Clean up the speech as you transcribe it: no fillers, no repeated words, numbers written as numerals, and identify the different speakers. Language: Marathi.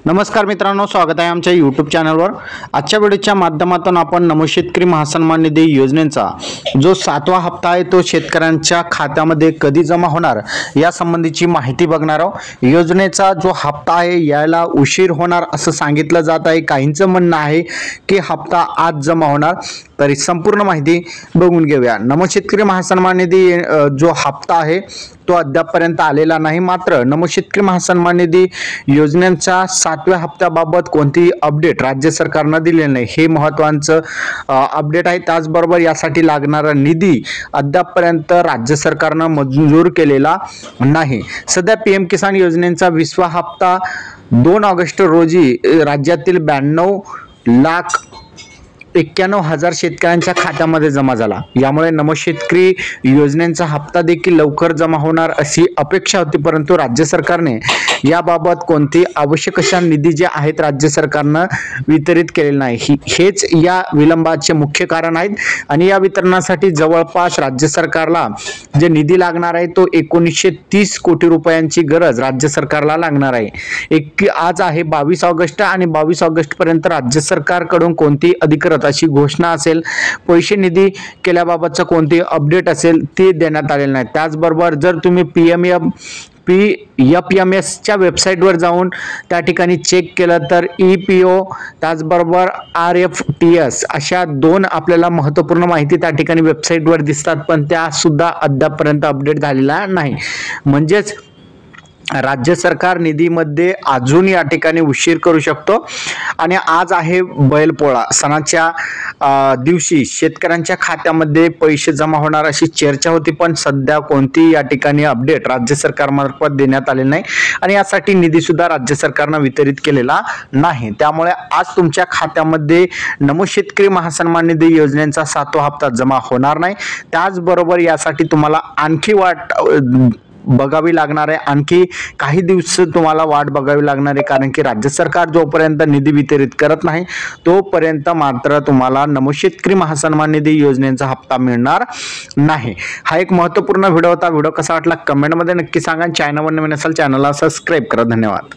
Speaker 1: नमस्कार मित्रांनो, स्वागत आहे आमच्या यूट्यूब चॅनलवर। आजच्या व्हिडिओच्या माध्यमातून आपण नमो शेतकरी महासन्मान निधी योजनेचा जो 7वा हप्ता आहे तो शेतकऱ्यांच्या खात्यामध्ये कधी जमा होणार या संबंधीची माहिती बघणार आहोत। योजनेचा जो हप्ता आहे याला उशीर होणार असं सांगितलं जात आहे। काहींचं म्हणणं आहे की हप्ता आज जमा होणार, तरी संपूर्ण माहिती बघून घेऊया। नमो शेतकरी महासन्मान निधी जो हप्ता आहे तो अद्यापपर्यंत आलेला नाही। मात्र नमो शेतकरी महासन्मान निधी योजनेच्या 7व्या हप्त्याबाबत कोणतीही अपडेट राज्य सरकारनं दिलेलं नाही, हे महत्त्वाचं अपडेट आहे। त्याचबरोबर यासाठी लागणारा निधी अद्यापपर्यंत राज्य सरकारनं मंजूर केलेला नाही। सध्या पीएम किसान योजनेचा 20वा हप्ता 2 ऑगस्ट रोजी राज्यातील 92,91,000 शेतकऱ्यांच्या खात्यामध्ये जमा झाला। यामुळे नमो शेतकरी योजनेचा हप्ता देखील लवकर जमा होणार अशी अपेक्षा होती, परंतु राज्य सरकारने याबाबत कोणती आवश्यक अशा निधी जे आहेत राज्य सरकारनं वितरित केलेले नाही। हेच या विलंबाचे मुख्य कारण आहेत आणि या वितरणासाठी जवळपास राज्य सरकारला जे निधी लागणार आहे तो 1930 कोटी रुपयांची गरज राज्य सरकारला लागणार आहे। आज आहे 22 ऑगस्ट आणि 22 ऑगस्ट पर्यंत राज्य सरकारकडून कोणती अधिकृत अशी घोषणा असेल, पैसे निधी केल्याबाबतचं कोणती अपडेट असेल ते देण्यात आलेलं नाही। त्याचबरोबर जर तुम्ही PFMS च्या वेबसाईटवर जाऊन त्या ठिकाणी चेक केलं तर EPO त्याचबरोबर RFTS अशा 2 आपल्याला महत्त्वपूर्ण माहिती त्या ठिकाणी वेबसाईटवर दिसतात, पण त्या सुद्धा अद्यापपर्यंत अपडेट झालेला नाही। म्हणजेच राज्य सरकार निधीमध्ये अजून या ठिकाणी उशीर करू शकतो। आणि आज आहे बैलपोळा सणाच्या दिवशी शेतकऱ्यांच्या खात्यामध्ये पैसे जमा होणार अशी चर्चा होती, पण सध्या कोणती या ठिकाणी अपडेट राज्य सरकारमार्फत देण्यात आले नाही आणि यासाठी निधी सुद्धा राज्य सरकारनं वितरित केलेला नाही। त्यामुळे आज तुमच्या खात्यामध्ये नमो शेतकरी महासन्मान निधी योजनेचा 7वा हप्ता जमा होणार नाही। त्याचबरोबर यासाठी तुम्हाला आणखी वाट बघावी लागणार आहे, आणखी काही दिवस तुम्हाला वाट बघावी लागणार आहे, कारण की राज्य सरकार जोपर्यंत निधी वितरित करत नाही तोपर्यंत मात्र तुम्हाला नमो शेतकरी महासन्मान निधी योजनेचा हप्ता मिळणार नाही। हा एक महत्त्वपूर्ण व्हिडिओ होता। व्हिडिओ कसा वाटला कमेंटमध्ये नक्की सांगा। चॅनलवर नवीन असाल चॅनलला सबस्क्राईब करा। धन्यवाद।